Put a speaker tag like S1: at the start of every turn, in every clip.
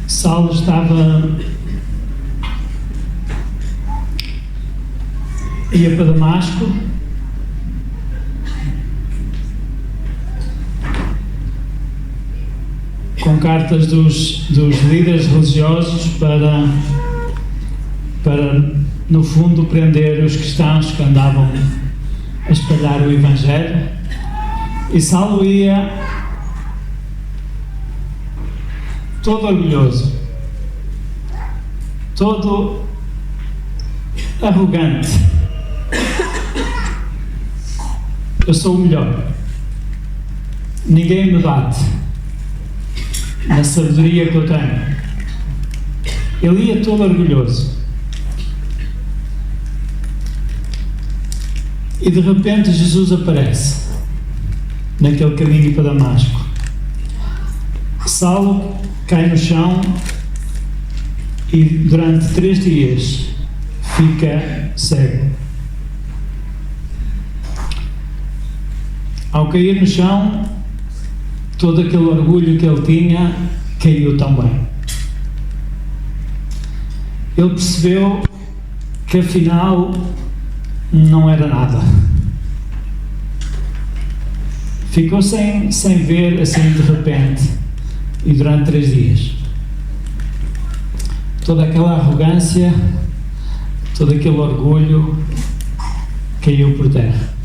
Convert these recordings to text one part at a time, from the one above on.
S1: Saulo ia para Damasco, com cartas dos líderes religiosos para, no fundo, prender os cristãos que andavam a espalhar o Evangelho. E Saulo ia todo orgulhoso, todo arrogante. Eu sou o melhor, ninguém me bate na sabedoria que eu tenho. Ele ia todo orgulhoso. E de repente Jesus aparece naquele caminho para Damasco. Saulo cai no chão e durante 3 dias fica cego. Ao cair no chão, todo aquele orgulho que ele tinha caiu também. Ele percebeu que afinal não era nada. Ficou sem ver assim de repente e durante 3 dias. Toda aquela arrogância, todo aquele orgulho caiu por terra.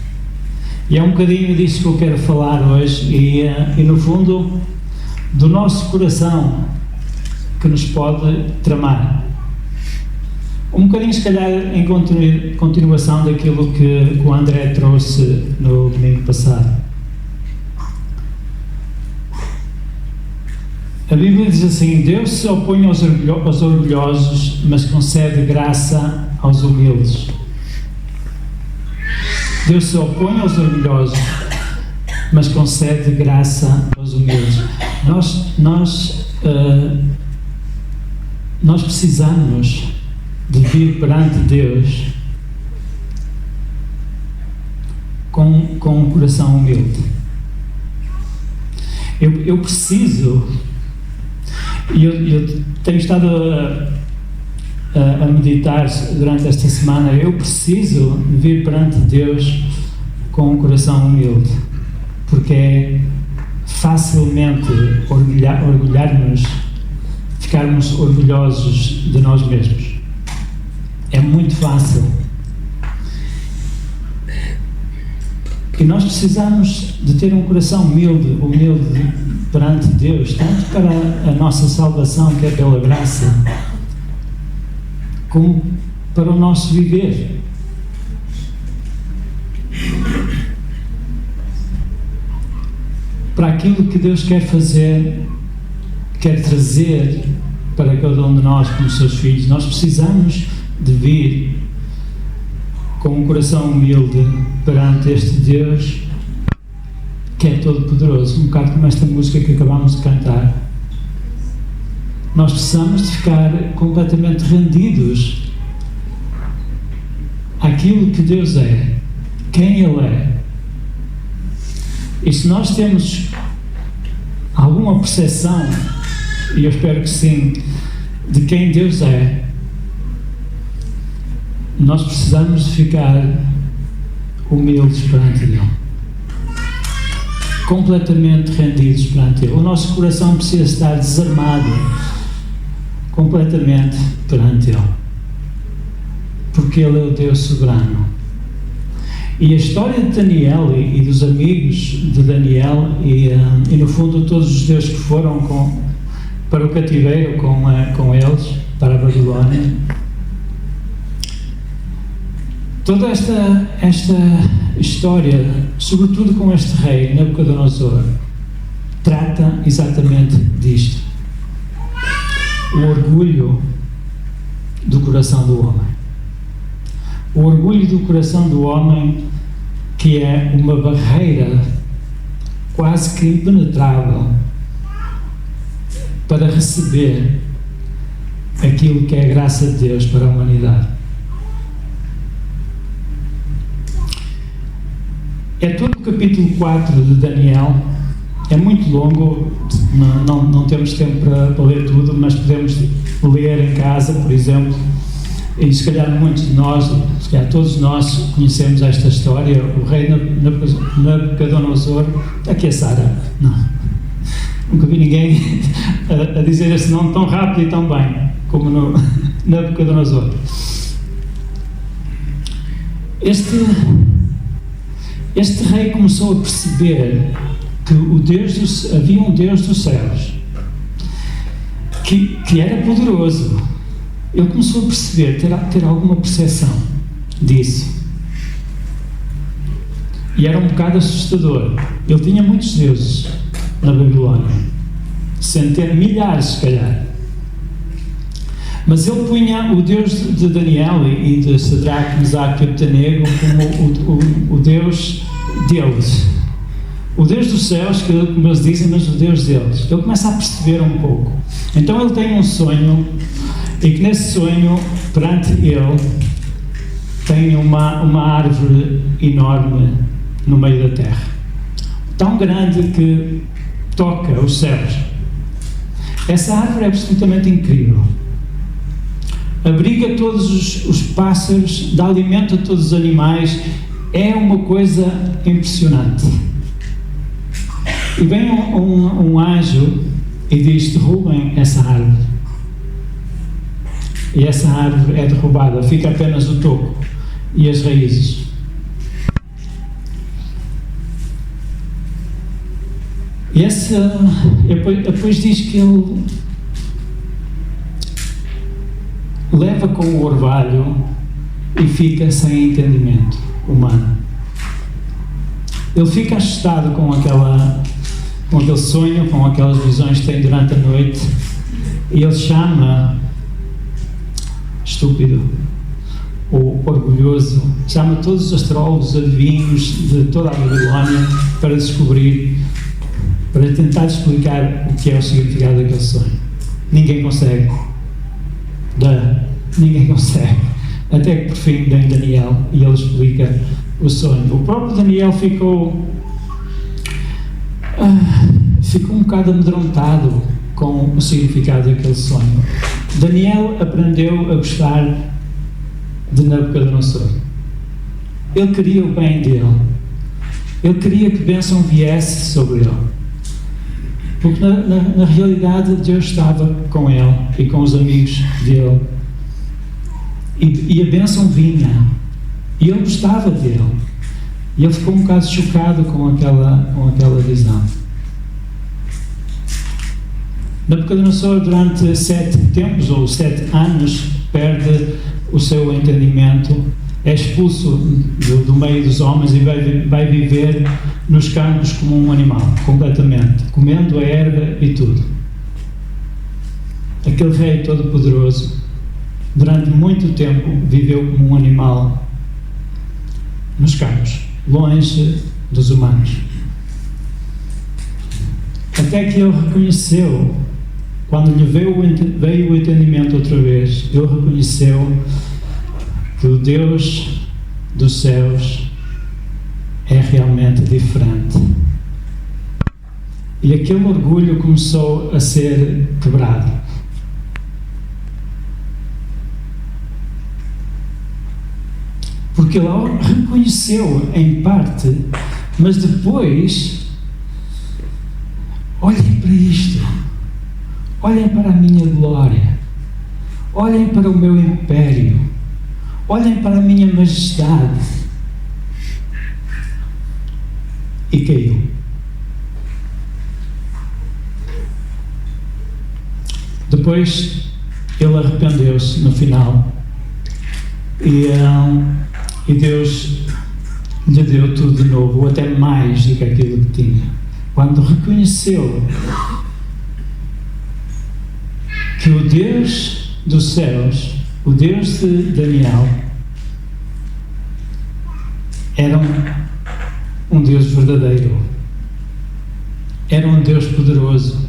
S1: E é um bocadinho disso que eu quero falar hoje e no fundo do nosso coração que nos pode tramar. Um bocadinho se calhar em continuação daquilo que o André trouxe no domingo passado. A Bíblia diz assim: Deus se opõe aos orgulhosos, mas concede graça aos humildes. Deus se opõe aos orgulhosos, mas concede graça aos humildes. Nós precisamos de vir perante Deus com um coração humilde. Eu preciso, e eu tenho estado a meditar durante esta semana, eu preciso vir perante Deus com um coração humilde, porque é facilmente orgulhar-nos, ficarmos orgulhosos de nós mesmos. É muito fácil. E nós precisamos de ter um coração humilde perante Deus, tanto para a nossa salvação, que é pela graça, como para o nosso viver. Para aquilo que Deus quer fazer, quer trazer para cada um de nós como seus filhos, nós precisamos de vir com um coração humilde perante este Deus que é todo poderoso, um bocado como esta música que acabamos de cantar. Nós precisamos de ficar completamente rendidos àquilo que Deus é, quem Ele é. E se nós temos alguma percepção, e eu espero que sim, de quem Deus é, nós precisamos de ficar humildes perante Ele, completamente rendidos perante Ele. O nosso coração precisa estar desarmado completamente perante Ele, porque Ele é o Deus soberano. E a história de Daniel e dos amigos de Daniel e no fundo todos os judeus que foram para o cativeiro com eles, para a Babilónia, toda esta história, sobretudo com este rei, Nabucodonosor, trata exatamente disto. O orgulho do coração do homem. O orgulho do coração do homem, que é uma barreira quase que impenetrável para receber aquilo que é a graça de Deus para a humanidade. É todo o capítulo 4 de Daniel, É muito longo, não temos tempo para ler tudo, mas podemos ler em casa, por exemplo, e se calhar muitos de nós, se calhar todos nós conhecemos esta história. O rei Nabucodonosor, aqui a Sara, não, nunca vi ninguém a dizer esse nome tão rápido e tão bem como no Nabucodonosor. Este rei começou a perceber que havia um Deus dos céus que era poderoso. Ele começou a perceber, ter alguma percepção disso. E era um bocado assustador. Ele tinha muitos deuses na Babilónia, centenas, milhares se calhar. Mas ele punha o Deus de Daniel e de Sadraque, Mesaque e Abednego como o Deus deles. O Deus dos céus, como eles dizem, mas o Deus deles. Ele começa a perceber um pouco. Então ele tem um sonho, e que nesse sonho, perante ele, tem uma árvore enorme no meio da terra. Tão grande que toca os céus. Essa árvore é absolutamente incrível. Abriga todos os pássaros, dá alimento a todos os animais. É uma coisa impressionante. E vem um anjo e diz: derrubem essa árvore. E essa árvore é derrubada, fica apenas o toco e as raízes. E depois diz que ele leva com o orvalho e fica sem entendimento humano. Ele fica assustado com aquele sonho, com aquelas visões que tem durante a noite, e ele chama, estúpido, ou orgulhoso, chama todos os astrólogos, adivinhos de toda a Babilónia para descobrir, para tentar explicar o que é o significado daquele sonho. Ninguém consegue. Ninguém consegue. Até que por fim vem Daniel e ele explica o sonho. O próprio Daniel ficou um bocado amedrontado com o significado daquele sonho. Daniel aprendeu a gostar de Nabucodonosor. Ele queria o bem dele. Ele queria que bênção viesse sobre ele. Porque na realidade Deus estava com ele e com os amigos dele. E a bênção vinha. E ele gostava dele. E ele ficou um bocado chocado com aquela visão. Nabucodonosor, durante 7 tempos ou 7 anos, perde o seu entendimento, é expulso do meio dos homens e vai viver nos campos como um animal, completamente, comendo a erva e tudo. Aquele rei todo-poderoso, durante muito tempo, viveu como um animal nos campos, longe dos humanos. Até que ele reconheceu, quando lhe veio o entendimento outra vez, ele reconheceu que o Deus dos céus é realmente diferente. E aquele orgulho começou a ser quebrado. Porque ele reconheceu em parte, mas depois, olhem para isto, olhem para a minha glória, olhem para o meu império, olhem para a minha majestade. E caiu. Depois ele arrependeu-se no final e Deus lhe deu tudo de novo, ou até mais do que aquilo que tinha. Quando reconheceu que o Deus dos céus, o Deus de Daniel, era um Deus verdadeiro, era um Deus poderoso.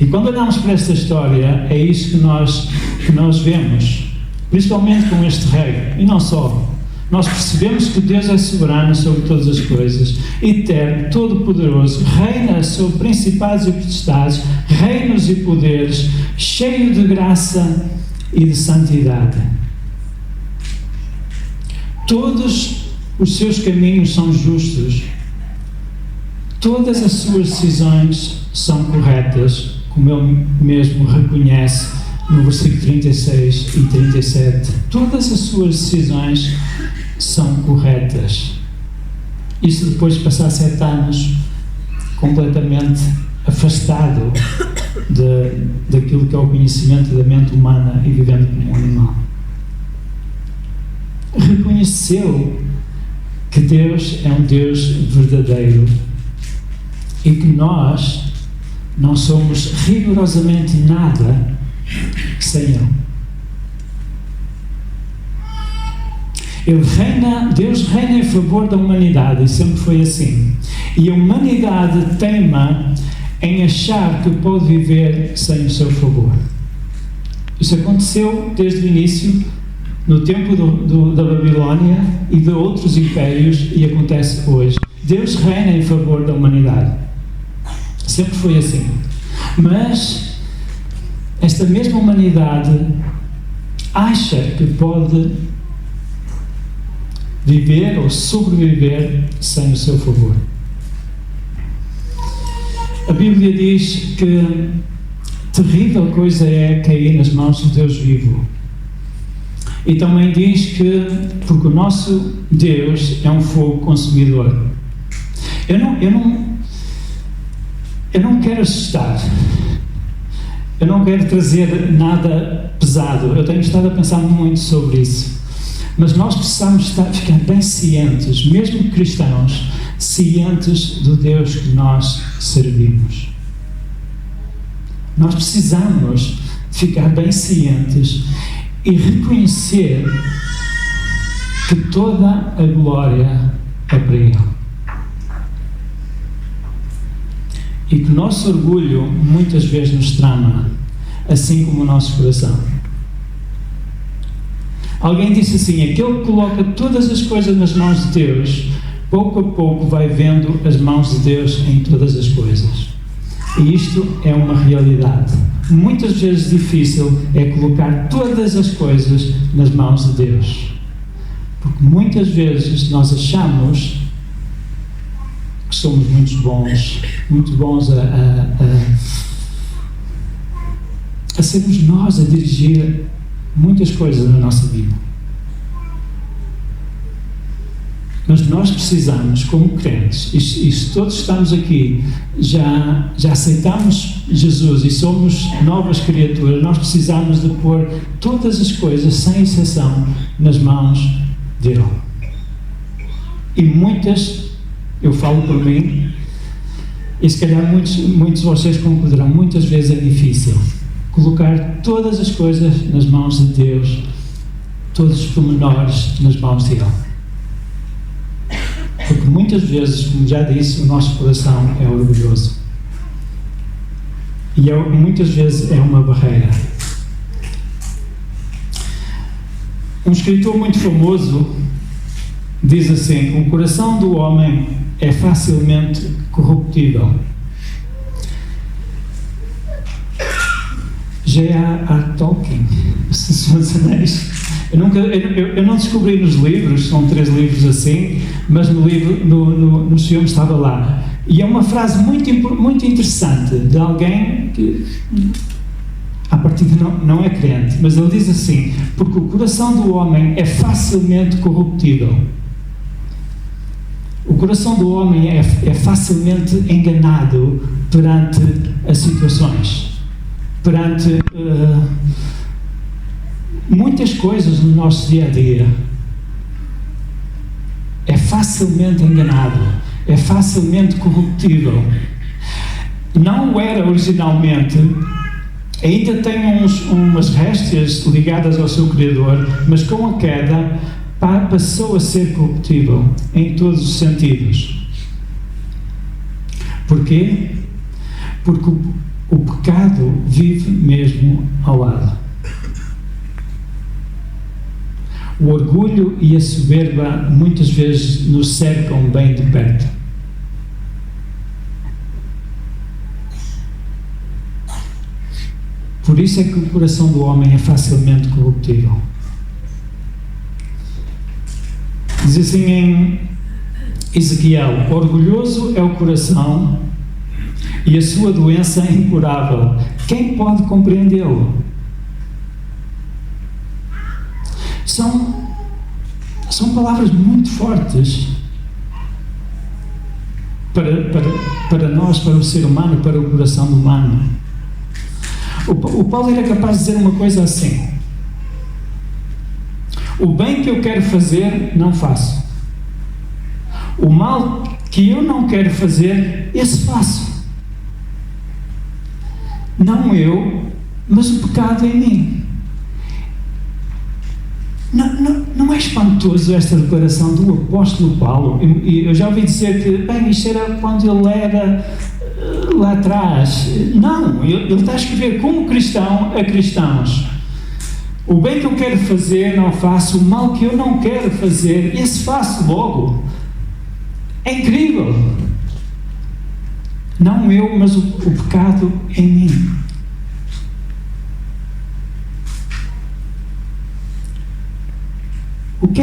S1: E quando olhamos para esta história, é isso que nós vemos, principalmente com este rei, e não só, nós percebemos que Deus é soberano sobre todas as coisas, eterno, todo-poderoso, reina sobre principados e potestades, reinos e poderes, cheio de graça e de santidade. Todos os seus caminhos são justos, todas as suas decisões são corretas, como ele mesmo reconhece no versículo 36 e 37. Todas as suas decisões são corretas. Isto depois de passar 7 anos completamente afastado daquilo que é o conhecimento da mente humana e vivendo como um animal. Reconheceu que Deus é um Deus verdadeiro e que nós não somos rigorosamente nada sem Ele. Deus reina em favor da humanidade e sempre foi assim. E a humanidade teima em achar que pode viver sem o seu favor. Isso aconteceu desde o início, no tempo da Babilónia e de outros impérios, e acontece hoje. Deus reina em favor da humanidade. Sempre foi assim. Mas esta mesma humanidade acha que pode viver ou sobreviver sem o seu favor. A Bíblia diz que terrível coisa é cair nas mãos de Deus vivo. E também diz que, porque o nosso Deus é um fogo consumidor. Eu não quero assustar. Eu não quero trazer nada pesado. Eu tenho estado a pensar muito sobre isso. Mas nós precisamos ficar bem cientes, mesmo cristãos, cientes do Deus que nós servimos. Nós precisamos ficar bem cientes e reconhecer que toda a glória é para Ele. E que o nosso orgulho muitas vezes nos trama, assim como o nosso coração. Alguém disse assim: aquele que coloca todas as coisas nas mãos de Deus, pouco a pouco vai vendo as mãos de Deus em todas as coisas. E isto é uma realidade. Muitas vezes difícil é colocar todas as coisas nas mãos de Deus. Porque muitas vezes nós achamos que somos muito bons a sermos nós a dirigir muitas coisas na nossa vida. Mas nós precisamos, como crentes, e se todos estamos aqui, já aceitamos Jesus e somos novas criaturas, nós precisamos de pôr todas as coisas, sem exceção, nas mãos dele. E muitas, eu falo por mim, e se calhar muitos de vocês concordarão, muitas vezes é difícil colocar todas as coisas nas mãos de Deus, todos os pormenores nas mãos dele. Porque muitas vezes, como já disse, o nosso coração é orgulhoso. E muitas vezes é uma barreira. Um escritor muito famoso diz assim: o coração do homem é facilmente corruptível. J.R.R. Tolkien, Senhor dos Anéis. Eu não descobri nos livros, são 3 livros assim, mas nos filmes estava lá. E é uma frase muito interessante de alguém que, à partida, não é crente, mas ele diz assim: porque o coração do homem é facilmente corruptível. O coração do homem é facilmente enganado perante as situações, perante muitas coisas no nosso dia a dia. É facilmente enganado, é facilmente corruptível. Não era originalmente, ainda tem umas réstias ligadas ao seu Criador, mas com a queda passou a ser corruptível em todos os sentidos. Porquê? Porque o pecado vive mesmo ao lado. O orgulho e a soberba muitas vezes nos cercam bem de perto. Por isso é que o coração do homem é facilmente corruptível. Diz assim em Ezequiel: orgulhoso é o coração e a sua doença é incurável. Quem pode compreendê-lo? São palavras muito fortes para nós, para o ser humano, para o coração humano. O Paulo era capaz de dizer uma coisa assim: o bem que eu quero fazer, não faço. O mal que eu não quero fazer, esse faço. Não eu, mas o pecado em mim. Não é espantoso esta declaração do apóstolo Paulo? Eu já ouvi dizer que, bem, isto era quando ele era lá atrás. Não, ele está a escrever como cristão a cristãos. O bem que eu quero fazer, não faço. O mal que eu não quero fazer, esse faço logo. É incrível. Não eu, mas o pecado em mim. O que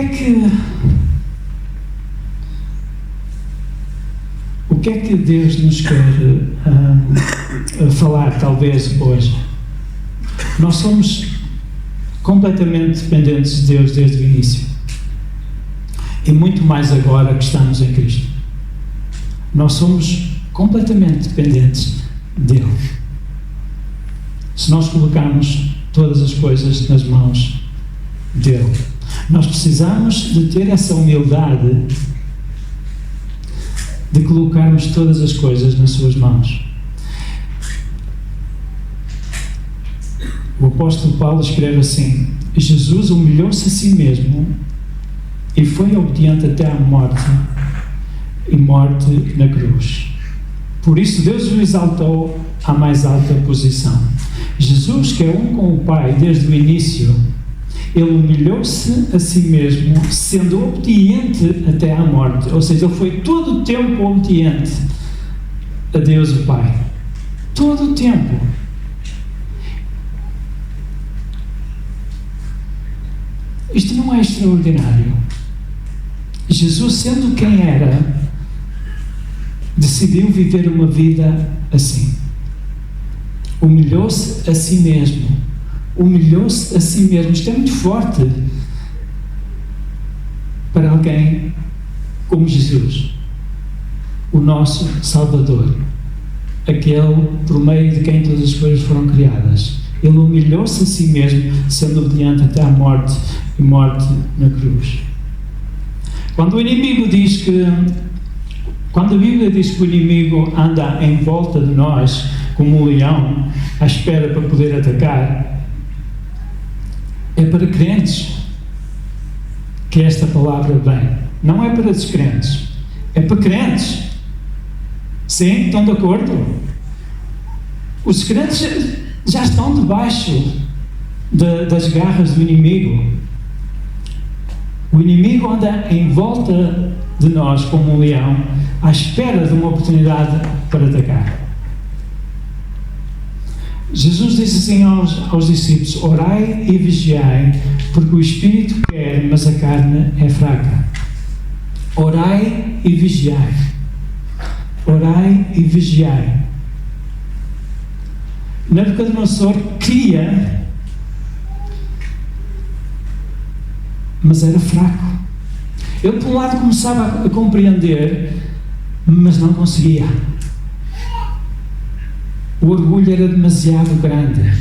S1: é que Deus nos quer falar, talvez, hoje? Nós somos completamente dependentes de Deus desde o início. E muito mais agora que estamos em Cristo. Nós somos completamente dependentes dele. Se nós colocarmos todas as coisas nas mãos dele. Nós precisamos de ter essa humildade de colocarmos todas as coisas nas suas mãos. O apóstolo Paulo escreve assim: Jesus humilhou-se a si mesmo e foi obediente até à morte, e morte na cruz. Por isso Deus o exaltou à mais alta posição. Jesus, que é um com o Pai desde o início, ele humilhou-se a si mesmo, sendo obediente até à morte. Ou seja, ele foi todo o tempo obediente a Deus o Pai. Todo o tempo. Isto não é extraordinário. Jesus, sendo quem era, decidiu viver uma vida assim. Humilhou-se a si mesmo. Humilhou-se a si mesmo. Isto é muito forte para alguém como Jesus, o nosso Salvador, aquele por meio de quem todas as coisas foram criadas. Ele humilhou-se a si mesmo, sendo obediente até à morte, e morte na cruz. Quando o inimigo diz que, quando a Bíblia diz que o inimigo anda em volta de nós como um leão, à espera para poder atacar, é para crentes que esta palavra vem. Não é para descrentes. É para crentes. Sim? Estão de acordo? Os crentes já estão debaixo das garras do inimigo. O inimigo anda em volta de nós como um leão, à espera de uma oportunidade para atacar. Jesus disse assim aos discípulos: orai e vigiai, porque o espírito quer, mas a carne é fraca. Orai e vigiai. Orai e vigiai. Nabucodonosor queria, mas era fraco. Ele, por um lado, começava a compreender, mas não conseguia. O orgulho era demasiado grande.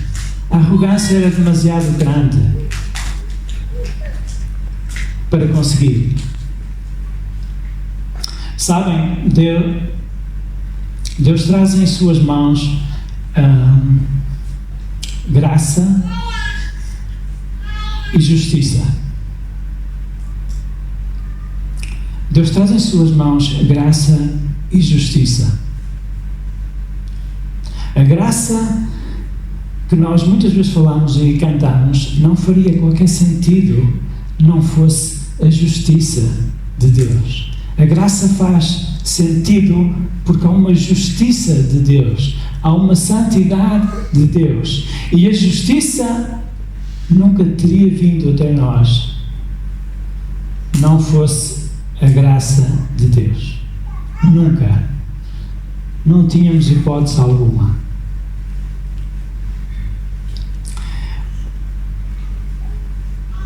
S1: A arrogância era demasiado grande para conseguir. Sabem, Deus traz em suas mãos graça e justiça. Deus traz em suas mãos graça e justiça. A graça que nós muitas vezes falamos e cantamos não faria qualquer sentido não fosse a justiça de Deus. A graça faz sentido porque há uma justiça de Deus, há uma santidade de Deus. E a justiça nunca teria vindo até nós não fosse a graça de Deus. Nunca. Não tínhamos hipótese alguma.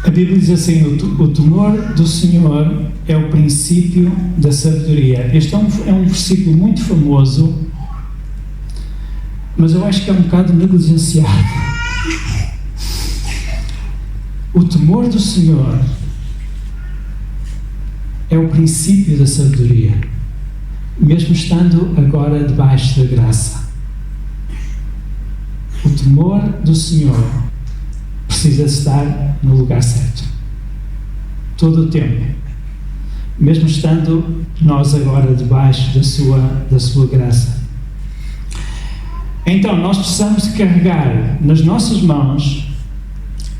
S1: A Bíblia diz assim: o temor do Senhor é o princípio da sabedoria. Este é um versículo muito famoso, mas eu acho que é um bocado negligenciado. O temor do Senhor é o princípio da sabedoria, mesmo estando agora debaixo da graça. O temor do Senhor precisa estar no lugar certo, todo o tempo, mesmo estando nós agora debaixo da sua graça. Então, nós precisamos de carregar nas nossas mãos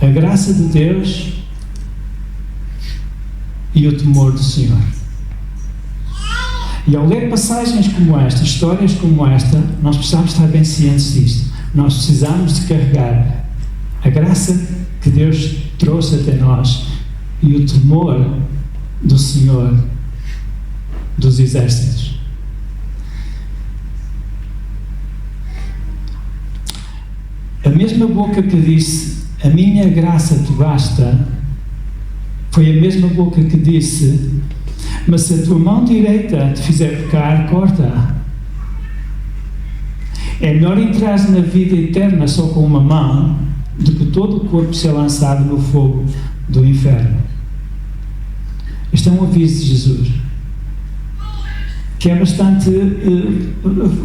S1: a graça de Deus e o temor do Senhor. E ao ler passagens como esta, histórias como esta, nós precisamos estar bem cientes disto. Nós precisamos de carregar a graça que Deus trouxe até nós e o temor do Senhor dos exércitos. A mesma boca que disse: a minha graça te basta, foi a mesma boca que disse: mas se a tua mão direita te fizer pecar, corta-a. É melhor entrar na vida eterna só com uma mão do que todo o corpo ser lançado no fogo do inferno. Este é um aviso de Jesus, que é bastante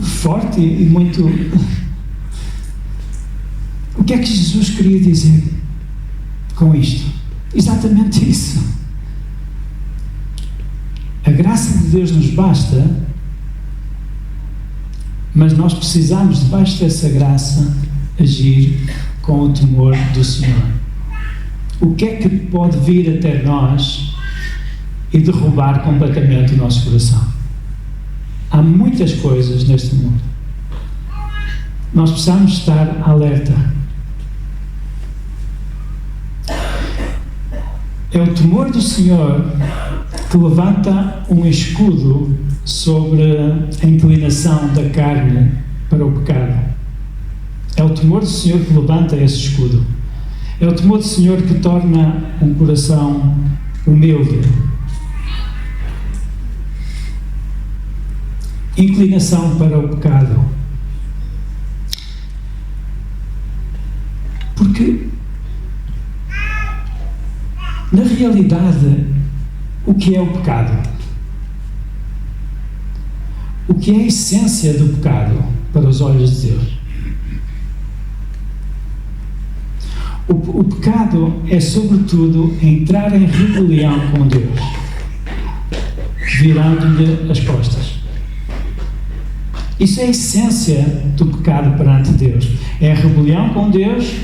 S1: forte e muito... O que é que Jesus queria dizer com isto? Exatamente isso. A graça de Deus nos basta, mas nós precisamos, debaixo dessa graça, agir com o temor do Senhor. O que é que pode vir até nós e derrubar completamente o nosso coração? Há muitas coisas neste mundo. Nós precisamos estar alerta. É o temor do Senhor que levanta um escudo sobre a inclinação da carne para o pecado. É o temor do Senhor que levanta esse escudo. É o temor do Senhor que torna um coração humilde. Inclinação para o pecado. Porque, na realidade, o que é o pecado? O que é a essência do pecado para os olhos de Deus? O pecado é, sobretudo, entrar em rebelião com Deus, virando-lhe as costas. Isso é a essência do pecado perante Deus. É a rebelião com Deus,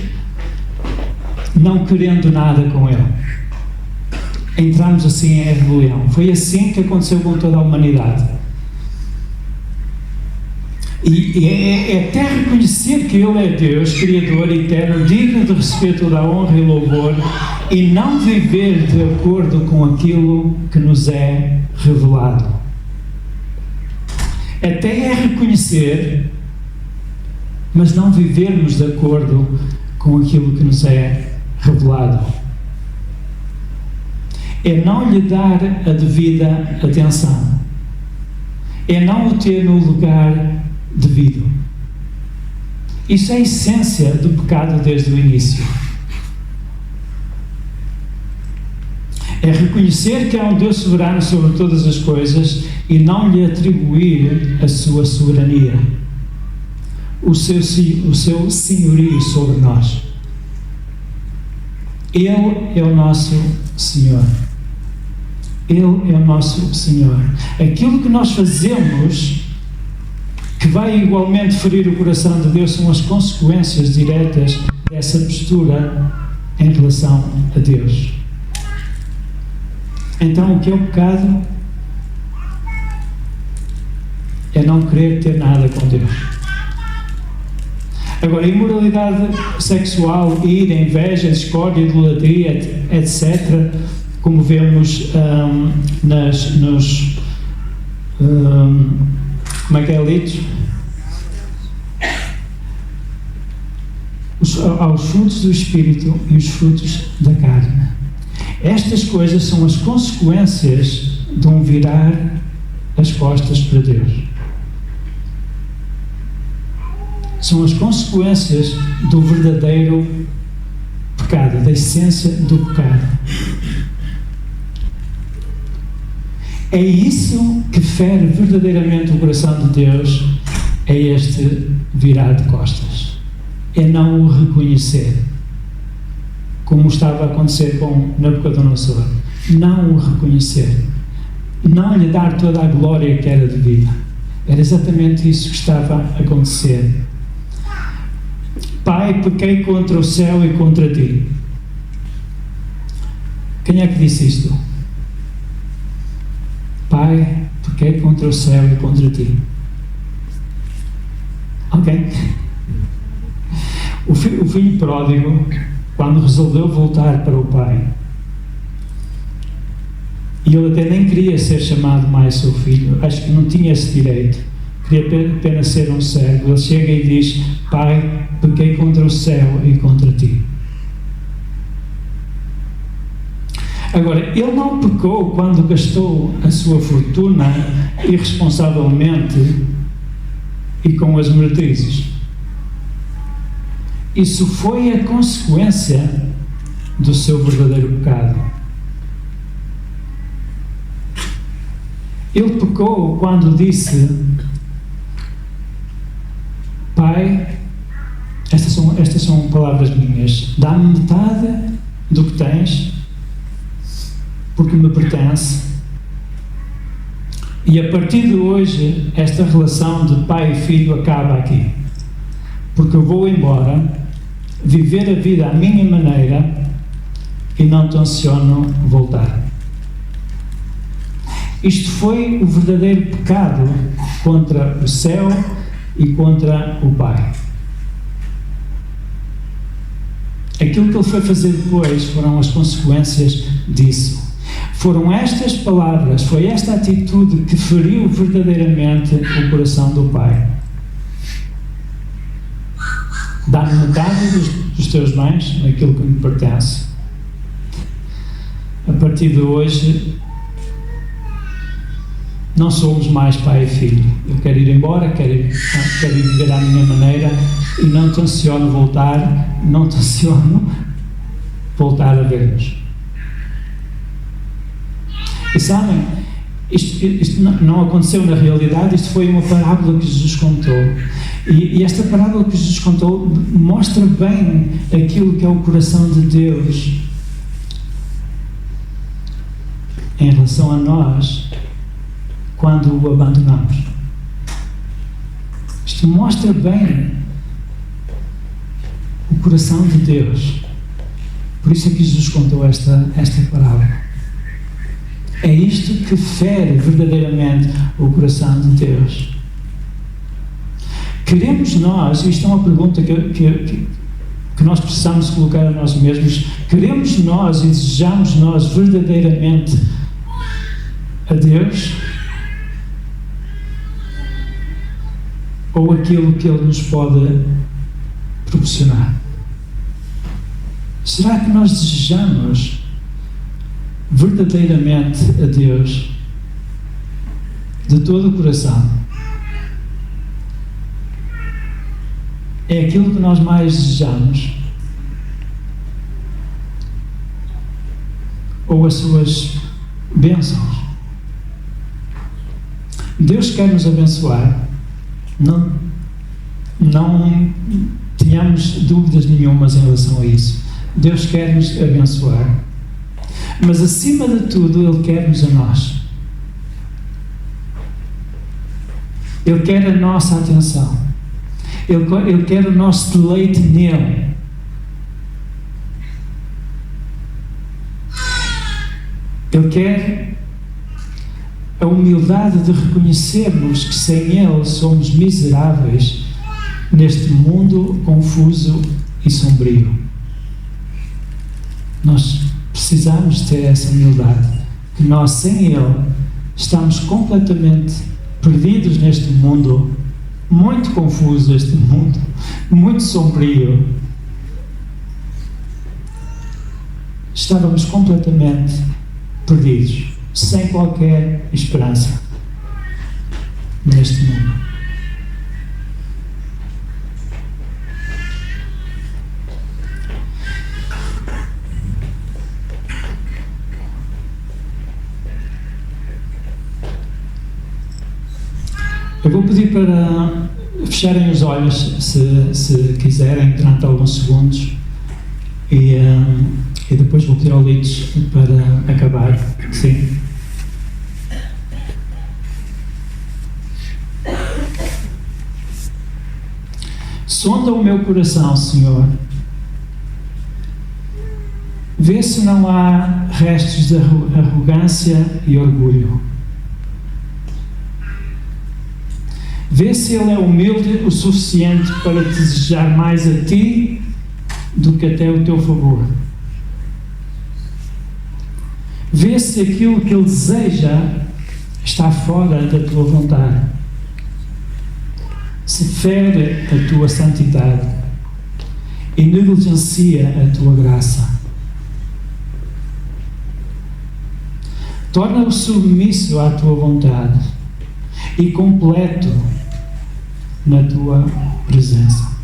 S1: não querendo nada com Ele. Entramos assim em rebelião. Foi assim que aconteceu com toda a humanidade. E é até reconhecer que Ele é Deus, Criador, eterno, digno de receber toda a honra e louvor, e não viver de acordo com aquilo que nos é revelado. Até é reconhecer, mas não vivermos de acordo com aquilo que nos é revelado. É não lhe dar a devida atenção. É não o ter no lugar devido. Isso é a essência do pecado desde o início. É reconhecer que há um Deus soberano sobre todas as coisas e não lhe atribuir a sua soberania, o seu senhorio sobre nós. Ele é o nosso Senhor. Ele é o nosso Senhor. Aquilo que nós fazemos que vai igualmente ferir o coração de Deus são as consequências diretas dessa postura em relação a Deus. Então, o que é o pecado? É não querer ter nada com Deus. Agora, a imoralidade sexual, ira, inveja, discórdia, idolatria, etc., como vemos como é que é lido? Aos frutos do Espírito e os frutos da carne. Estas coisas são as consequências de um virar as costas para Deus. São as consequências do verdadeiro pecado, da essência do pecado. É isso que fere verdadeiramente o coração de Deus, é este virar de costas. É não o reconhecer, como estava a acontecer com Nabucodonosor. Não o reconhecer. Não lhe dar toda a glória que era devida. Era exatamente isso que estava a acontecer. Pai, pequei contra o céu e contra ti. Quem é que disse isto? Pai, pequei contra o céu e contra ti. Ok? O filho pródigo, quando resolveu voltar para o pai, e ele até nem queria ser chamado mais seu filho, acho que não tinha esse direito, queria apenas ser um servo. Ele chega e diz: Pai, pequei contra o céu e contra ti. Agora, ele não pecou quando gastou a sua fortuna irresponsavelmente e com as meretrizes. Isso foi a consequência do seu verdadeiro pecado. Ele pecou quando disse: Pai, estas são palavras minhas, dá-me metade do que tens, porque me pertence, e a partir de hoje esta relação de pai e filho acaba aqui, porque eu vou embora, viver a vida à minha maneira e não tenciono voltar. Isto foi o verdadeiro pecado contra o céu e contra o Pai. Aquilo que ele foi fazer depois foram as consequências disso. Foram estas palavras, foi esta atitude que feriu verdadeiramente o coração do Pai. Dá-me metade dos teus bens, aquilo que me pertence. A partir de hoje, não somos mais pai e filho. Eu quero ir embora, quero ir viver à minha maneira e não tenciono voltar a ver-nos. E sabem, isto não aconteceu na realidade, isto foi uma parábola que Jesus contou. E esta parábola que Jesus contou mostra bem aquilo que é o coração de Deus em relação a nós quando o abandonamos. Isto mostra bem o coração de Deus. Por isso é que Jesus contou esta parábola. É isto que fere verdadeiramente o coração de Deus. Queremos nós, isto é uma pergunta que nós precisamos colocar a nós mesmos, queremos nós e desejamos nós verdadeiramente a Deus? Ou aquilo que Ele nos pode proporcionar? Será que nós desejamos verdadeiramente a Deus de todo o coração? É aquilo que nós mais desejamos? Ou as suas bênçãos? Deus quer nos abençoar. Não tenhamos dúvidas nenhumas em relação a isso. Deus quer nos abençoar. Mas acima de tudo, Ele quer-nos a nós. Ele quer a nossa atenção. Ele quer o nosso deleite nele. Ele quer a humildade de reconhecermos que sem Ele somos miseráveis neste mundo confuso e sombrio. Nós precisamos ter essa humildade, que nós sem Ele estamos completamente perdidos neste mundo, muito confuso, este mundo, muito sombrio. Estávamos completamente perdidos, sem qualquer esperança neste mundo. Eu vou pedir para fecharem os olhos, se quiserem, durante alguns segundos, e depois vou pedir ao Lides para acabar. Sim. Sonda o meu coração, Senhor. Vê se não há restos de arrogância e orgulho. Vê se ele é humilde o suficiente para te desejar mais a ti do que até o teu favor. Vê se aquilo que ele deseja está fora da tua vontade. Se fere a tua santidade e negligencia a tua graça. Torna-o submisso à tua vontade e completo na tua presença.